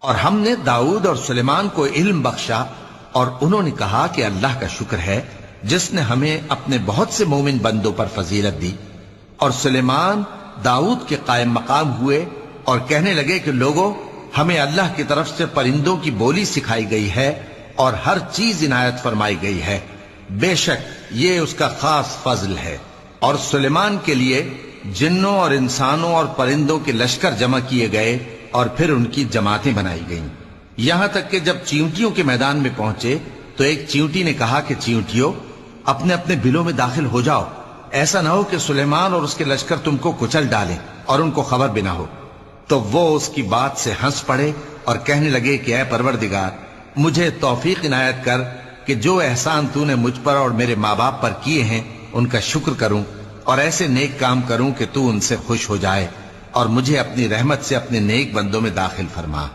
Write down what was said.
اور ہم نے داؤد اور سلیمان کو علم بخشا، اور انہوں نے کہا کہ اللہ کا شکر ہے جس نے ہمیں اپنے بہت سے مومن بندوں پر فضیلت دی۔ اور سلیمان داؤد کے قائم مقام ہوئے اور کہنے لگے کہ لوگوں، ہمیں اللہ کی طرف سے پرندوں کی بولی سکھائی گئی ہے اور ہر چیز عنایت فرمائی گئی ہے، بے شک یہ اس کا خاص فضل ہے۔ اور سلیمان کے لیے جنوں اور انسانوں اور پرندوں کے لشکر جمع کیے گئے اور پھر ان کی جماعتیں بنائی گئیں، یہاں تک کہ جب چیونٹیوں کے میدان میں پہنچے تو ایک چیونٹی نے کہا کہ چیونٹیوں، اپنے اپنے بلوں میں داخل ہو جاؤ، ایسا نہ ہو کہ سلیمان اور اس کے لشکر تم کو کچل ڈالیں اور ان کو خبر بھی نہ ہو۔ تو وہ اس کی بات سے ہنس پڑے اور کہنے لگے کہ اے پروردگار، مجھے توفیق عنایت کر کہ جو احسان تو نے مجھ پر اور میرے ماں باپ پر کیے ہیں ان کا شکر کروں، اور ایسے نیک کام کروں کہ تو ان سے خوش ہو جائے، اور مجھے اپنی رحمت سے اپنے نیک بندوں میں داخل فرما۔